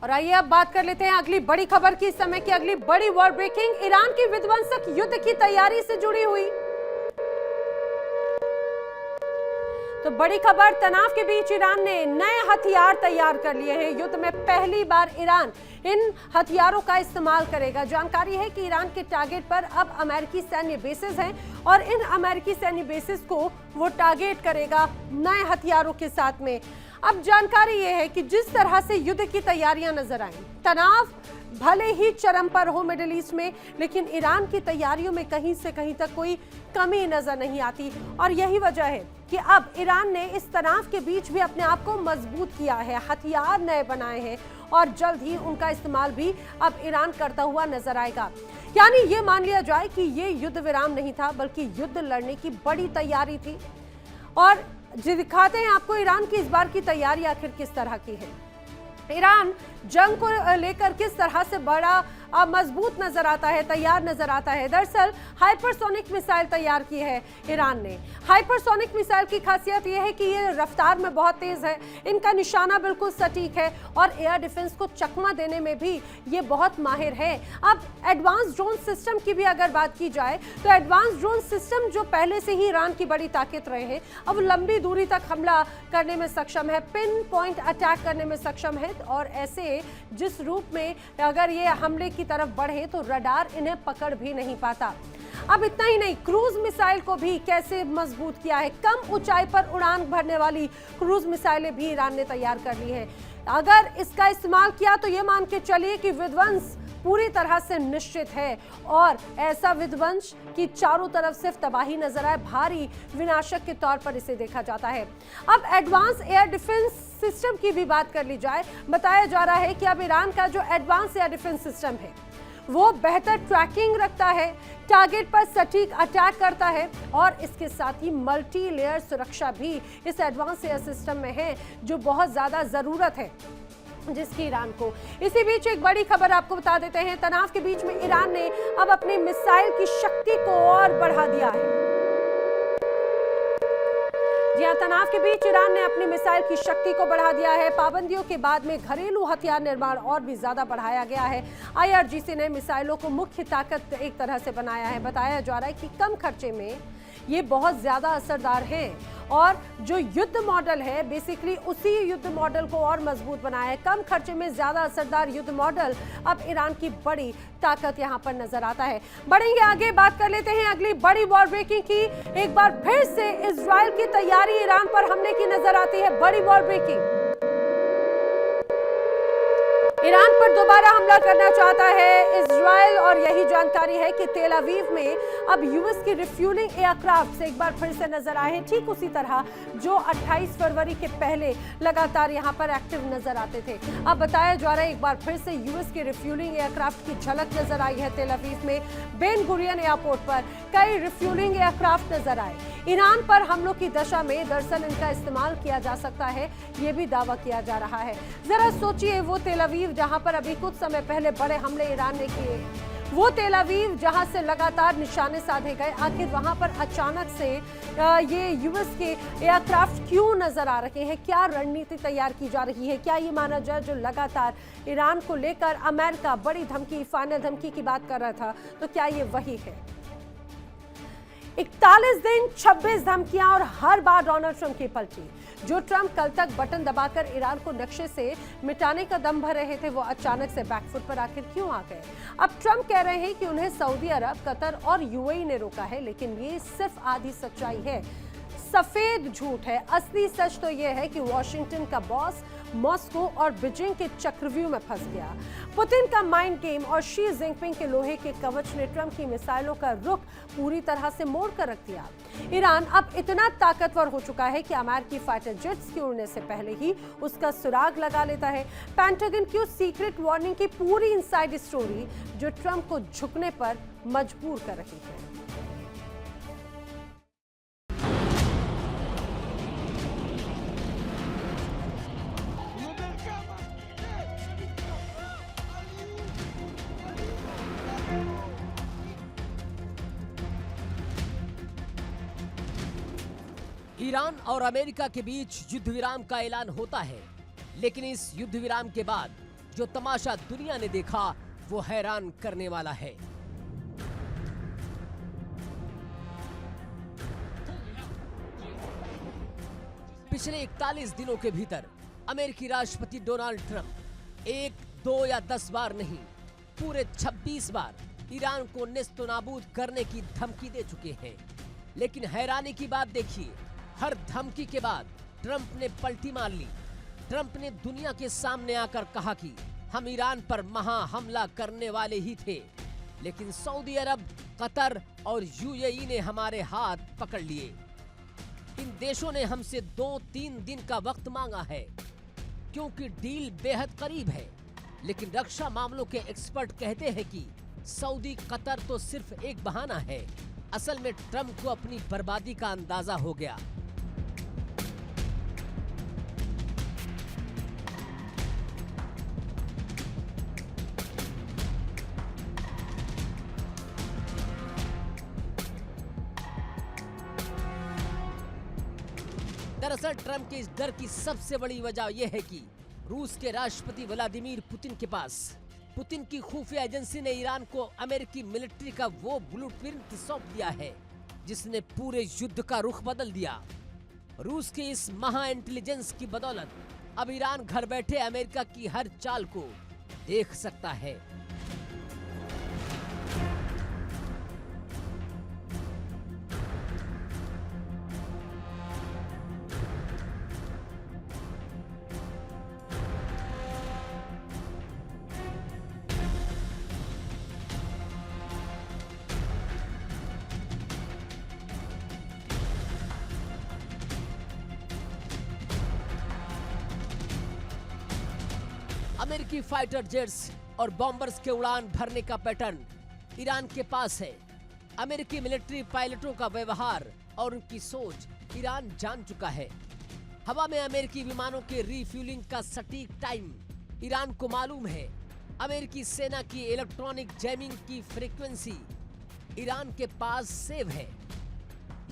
और आइए अब बात कर लेते हैं अगली बड़ी खबर की। इस समय की अगली बड़ी वर्ल्ड ब्रेकिंग ईरान की विध्वंसक युद्ध की तैयारी से जुड़ी हुई। तो बड़ी खबर, तनाव के बीच ईरान ने नए हथियार तैयार कर लिए हैं। युद्ध में पहली बार ईरान इन हथियारों का इस्तेमाल करेगा। जानकारी है कि ईरान के टारगेट पर अब अमेरिकी सैन्य बेसेस हैं और इन अमेरिकी सैन्य बेसेस को वो टारगेट करेगा नए हथियारों के साथ में। अब जानकारी ये है कि जिस तरह से युद्ध की तैयारियां नजर आई, तनाव भले ही चरम पर हो मिडिल ईस्ट में, लेकिन ईरान की तैयारियों में कहीं से कहीं तक कोई कमी नजर नहीं आती। और यही वजह है कि अब ईरान ने इस तनाव के बीच भी अपने आप को मजबूत किया है, हथियार नए बनाए हैं और जल्द ही उनका इस्तेमाल भी अब ईरान करता हुआ नजर आएगा। यानी ये मान लिया जाए कि ये युद्ध विराम नहीं था, बल्कि युद्ध लड़ने की बड़ी तैयारी थी। और दिखाते हैं आपको ईरान की इस बार की तैयारी आखिर किस तरह की है। ईरान जंग को लेकर किस तरह से बड़ा मजबूत नजर आता है, तैयार नजर आता है। दरअसल हाइपरसोनिक मिसाइल तैयार की है ईरान ने। हाइपरसोनिक मिसाइल की खासियत यह है कि ये रफ्तार में बहुत तेज है, इनका निशाना बिल्कुल सटीक है और एयर डिफेंस को चकमा देने में भी ये बहुत माहिर है। अब एडवांस ड्रोन सिस्टम की भी अगर बात की जाए तो एडवांस ड्रोन सिस्टम जो पहले से ही ईरान की बड़ी ताकत रहे हैं, अब लंबी दूरी तक हमला करने में सक्षम है, पिन पॉइंट अटैक करने में सक्षम है। और ऐसे जिस रूप में अगर ये हमले की तरफ बढ़े तो रडार इन्हें पकड़ भी नहीं पाता। अब इतना ही नहीं, क्रूज मिसाइल को भी कैसे मजबूत किया है। कम ऊंचाई पर उड़ान भरने वाली क्रूज मिसाइलें भी ईरान ने तैयार कर ली है। अगर इसका इस्तेमाल किया तो ये मान के चलिए कि विध्वंस पूरी तरह से निश्चित है और ऐसा विध्वंस कि चारों तरफ सिर्फ तबाही नजर आए, भारी विनाशक के तौर पर इसे देखा जाता है। अब एडवांस एयर डिफेंस सिस्टम की भी बात कर ली जाए। बताया जा रहा है कि अब ईरान का जो एडवांस एयर डिफेंस सिस्टम है वो बेहतर ट्रैकिंग रखता है, टारगेट पर सटीक अटैक करता है और इसके साथ ही मल्टी लेयर सुरक्षा भी इस एडवांस एयर सिस्टम में है, जो बहुत ज्यादा जरूरत है जिसकी ईरान को। इसी बीच एक बड़ी खबर आपको बता देते हैं। तनाव के बीच में ईरान ने अब अपनी मिसाइल की शक्ति को और बढ़ा दिया है। जी हां, तनाव के बीच ईरान ने अपनी मिसाइल की शक्ति को बढ़ा दिया है। पाबंदियों के बाद में घरेलू हथियार निर्माण और भी ज्यादा बढ़ाया गया है। आईआरजीसी ने मिसाइलों को मुख्य ताकत एक तरह से बनाया है। बताया जा रहा है कि कम खर्चे में ये बहुत ज्यादा असरदार हैं और जो युद्ध मॉडल है बेसिकली उसी युद्ध मॉडल को और मजबूत बनाया है। कम खर्चे में ज्यादा असरदार युद्ध मॉडल अब ईरान की बड़ी ताकत यहां पर नजर आता है। बढ़ेंगे आगे, बात कर लेते हैं अगली बड़ी वॉर ब्रेकिंग की। एक बार फिर से इजराइल की तैयारी ईरान पर हमले की नजर आती है। बड़ी वॉर ब्रेकिंग, ईरान पर दोबारा हमला करना चाहता है इजराइल और यही जानकारी है कि तेल अवीव में अब यूएस की रिफ्यूलिंग एयरक्राफ्ट से एक बार फिर से नजर आए हैं, ठीक उसी तरह जो 28 फरवरी के पहले लगातार यहां पर एक्टिव नजर आते थे। अब बताया जा रहा है एक बार फिर से यूएस की रिफ्यूलिंग एयरक्राफ्ट की झलक नजर आई है। तेल अवीव में बेन गुरियन एयरपोर्ट पर कई रिफ्यूलिंग एयरक्राफ्ट नजर आए। ईरान पर हमलों की दशा में दरअसल इनका इस्तेमाल किया जा सकता है, ये भी दावा किया जा रहा है। जरा सोचिए, वो तेल अवीव जहां पर अभी कुछ समय पहले बड़े हमले ईरान ने किए, वो तेल अवीव जहां से लगातार निशाने साधे गए, आखिर वहां पर अचानक से ये यूएस के एयरक्राफ्ट क्यों नजर आ रहे हैं? क्या रणनीति तैयार की जा रही है? क्या ये माना जाए जो लगातार ईरान को लेकर अमेरिका बड़ी धमकी, फाइनल धमकी की बात कर रहा था, तो क्या ये वही है? 41 दिन 26 धमकियां और हर बार डोनाल्ड ट्रंप की पलटी। जो ट्रंप कल तक बटन दबाकर ईरान को नक्शे से मिटाने का दम भर रहे थे, वो अचानक से बैकफुट पर आखिर क्यों आ गए? अब ट्रंप कह रहे हैं कि उन्हें सऊदी अरब, कतर और यूएई ने रोका है, लेकिन ये सिर्फ आधी सच्चाई है, सफेद झूठ है। असली सच तो यह है कि वॉशिंगटन का बॉस मॉस्को और बीजिंग के चक्रव्यूह में फंस गया। पुतिन का माइंड गेम और शी जिनपिंग के लोहे के कवच ने ट्रंप की मिसाइलों का रुख पूरी तरह से मोड़ कर रख दिया। ईरान अब इतना ताकतवर हो चुका है कि अमेरिकी फाइटर जेट्स के उड़ने से पहले ही उसका सुराग लगा लेता है। पेंटागन की उस सीक्रेट वार्निंग की पूरी इनसाइड स्टोरी जो ट्रंप को झुकने पर मजबूर कर रही है। ईरान और अमेरिका के बीच युद्ध विराम का ऐलान होता है, लेकिन इस युद्ध विराम के बाद जो तमाशा दुनिया ने देखा वो हैरान करने वाला है। पिछले 41 दिनों के भीतर अमेरिकी राष्ट्रपति डोनाल्ड ट्रंप 1, 2 या 10 बार नहीं, पूरे 26 बार ईरान को नेस्तनाबूद करने की धमकी दे चुके हैं। लेकिन हैरानी की बात देखिए, हर धमकी के बाद ट्रंप ने पलटी मार ली। ट्रंप ने दुनिया के सामने आकर कहा कि हम ईरान पर महा हमला करने वाले ही थे, लेकिन सऊदी अरब, कतर और यूएई ने हमारे हाथ पकड़ लिए। इन देशों ने हमसे 2-3 दिन का वक्त मांगा है क्योंकि डील बेहद करीब है। लेकिन रक्षा मामलों के एक्सपर्ट कहते हैं कि सऊदी, कतर तो सिर्फ एक बहाना है। असल में ट्रंप को अपनी बर्बादी का अंदाजा हो गया। दरअसल ट्रंप के इस डर की सबसे बड़ी वजह यह है कि रूस के राष्ट्रपति व्लादिमीर पुतिन के पास पुतिन की खुफिया एजेंसी ने ईरान को अमेरिकी मिलिट्री का वो ब्लूप्रिंट सौंप दिया है जिसने पूरे युद्ध का रुख बदल दिया। रूस के इस महा इंटेलिजेंस की बदौलत अब ईरान घर बैठे अमेरिका की हर चाल को देख सकता है। अमेरिकी फाइटर जेट्स और बॉम्बर्स के उड़ान भरने का पैटर्न ईरान के पास है। अमेरिकी मिलिट्री पायलटों का व्यवहार और उनकी सोच ईरान जान चुका है। हवा में अमेरिकी विमानों के रिफ्यूलिंग का सटीक टाइम ईरान को मालूम है। अमेरिकी सेना की इलेक्ट्रॉनिक जैमिंग की फ्रीक्वेंसी ईरान के पास सेव है।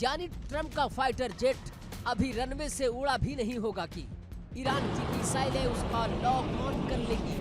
यानी ट्रंप का फाइटर जेट अभी रनवे से उड़ा भी नहीं होगा कि ईरान की मिसाइलें उसका लॉक ऑन कर लेगी।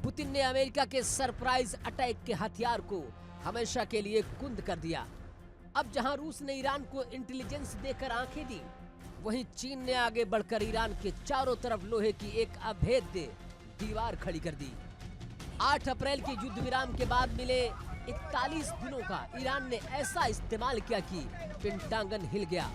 पुतिन ने अमेरिका के सरप्राइज अटैक के हथियार को हमेशा के लिए कुंद कर दिया। अब जहां रूस ने ईरान को इंटेलिजेंस देकर आंखें दी, वहीं चीन ने आगे बढ़कर ईरान के चारों तरफ लोहे की एक अभेद्य दीवार खड़ी कर दी। 8 अप्रैल के युद्ध विराम के बाद मिले 41 दिनों का ईरान ने ऐसा इस्तेमाल किया कि पेंटागन हिल गया।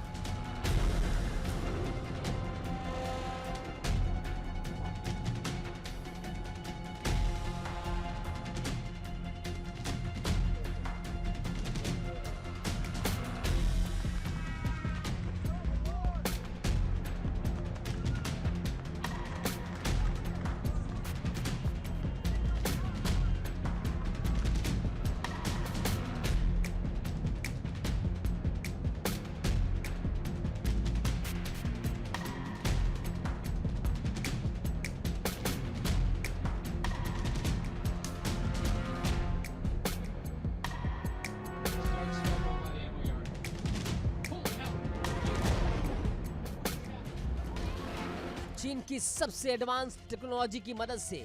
चीन की सबसे एडवांस टेक्नोलॉजी की मदद से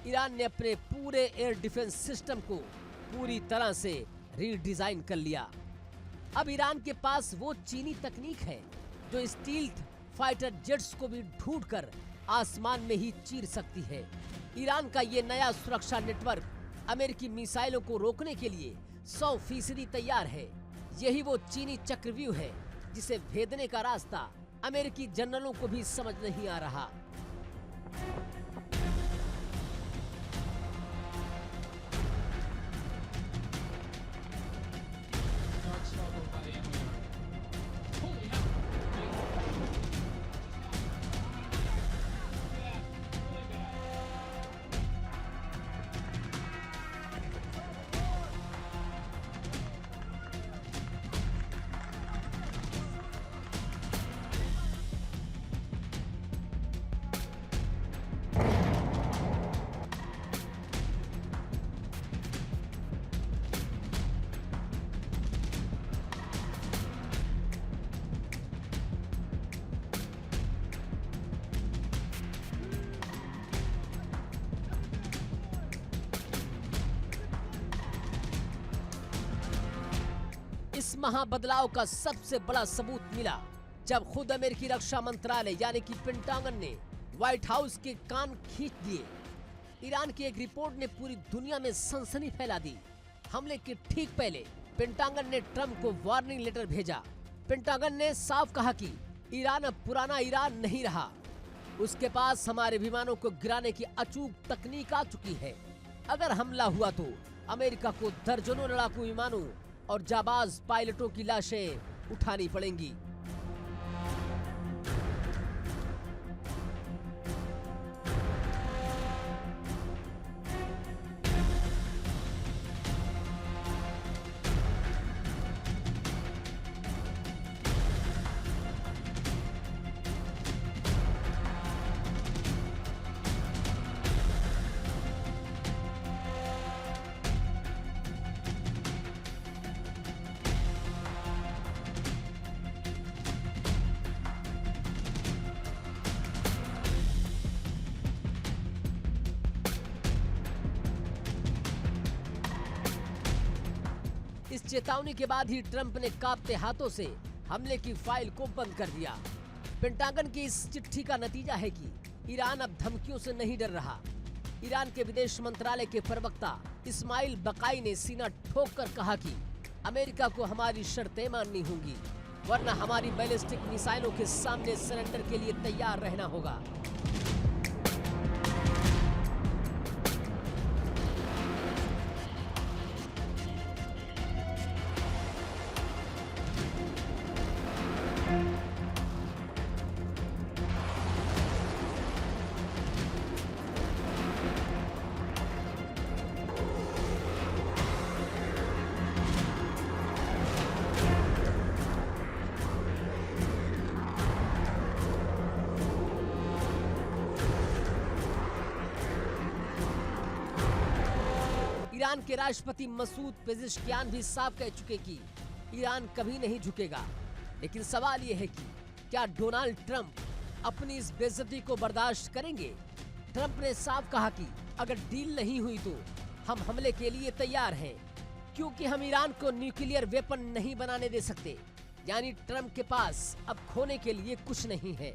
ईरान ने अपने पूरे एयर डिफेंस सिस्टम को पूरी तरह से रीडिजाइन कर लिया। अब ईरान के पास वो चीनी तकनीक है जो स्टील्थ फाइटर जेट्स को भी ढूंढकर आसमान में ही चीर सकती है। ईरान का ये नया सुरक्षा नेटवर्क अमेरिकी मिसाइलों को रोकने के लिए 100% तैयार है। यही वो चीनी चक्रव्यूह है जिसे भेदने का रास्ता अमेरिकी जनरलों को भी समझ नहीं आ रहा। इस महाबदलाव का सबसे बड़ा सबूत मिला जब खुद अमेरिकी रक्षा मंत्रालय यानी कि पेंटागन ने व्हाइट हाउस के कान खींच दिए। ईरान की एक रिपोर्ट ने पूरी दुनिया में सनसनी फैला दी। हमले के ठीक पहले पेंटागन ने ट्रंप को वार्निंग लेटर भेजा। पेंटागन ने साफ कहा कि ईरान अब पुराना ईरान नहीं रहा, उसके पास हमारे विमानों को गिराने की अचूक तकनीक आ चुकी है। अगर हमला हुआ तो अमेरिका को दर्जनों लड़ाकू विमानों और जाबाज पायलटों की लाशें उठानी पड़ेंगी। इस चेतावनी के बाद ही ट्रंप ने कांपते हाथों से हमले की फाइल को बंद कर दिया। पेंटागन की इस चिट्ठी का नतीजा है कि ईरान अब धमकियों से नहीं डर रहा। ईरान के विदेश मंत्रालय के प्रवक्ता इस्माइल बकाई ने सीना ठोक कर कहा कि अमेरिका को हमारी शर्तें माननी होंगी, वरना हमारी बैलिस्टिक मिसाइलों के सामने सरेंडर के लिए तैयार रहना होगा। ईरान के राष्ट्रपति मसूद पेज़ेश्कियान भी साफ कह चुके कि ईरान कभी नहीं झुकेगा। लेकिन सवाल यह है कि क्या डोनाल्ड ट्रंप अपनी इस बेइज्जती को बर्दाश्त करेंगे? ट्रंप ने साफ कहा कि अगर डील नहीं हुई तो हम हमले के लिए तैयार हैं, क्योंकि हम ईरान को न्यूक्लियर वेपन नहीं बनाने दे सकते। यानी ट्रंप के पास अब खोने के लिए कुछ नहीं है।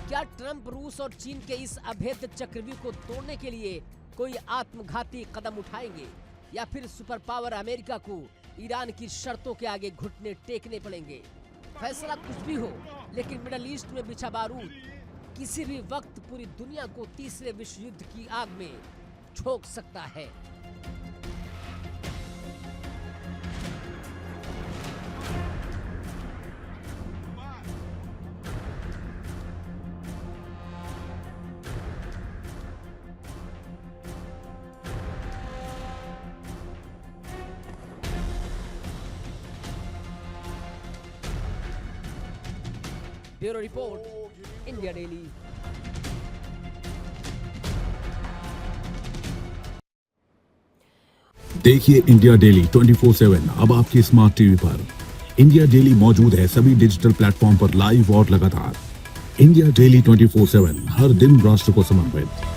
क्या ट्रंप रूस और चीन के इस अभेद्य चक्रव्यूह को तोड़ने के लिए कोई आत्मघाती कदम उठाएंगे, या फिर सुपर पावर अमेरिका को ईरान की शर्तों के आगे घुटने टेकने पड़ेंगे? फैसला कुछ भी हो, लेकिन मिडल ईस्ट में बिछा बारूद किसी भी वक्त पूरी दुनिया को तीसरे विश्व युद्ध की आग में झोंक सकता है। Bureau report, India daily. देखिए इंडिया डेली 24/7 अब आपकी स्मार्ट टीवी पर। इंडिया डेली मौजूद है सभी डिजिटल प्लेटफॉर्म पर लाइव और लगातार। इंडिया डेली 24/7 हर दिन राष्ट्र को समर्पित।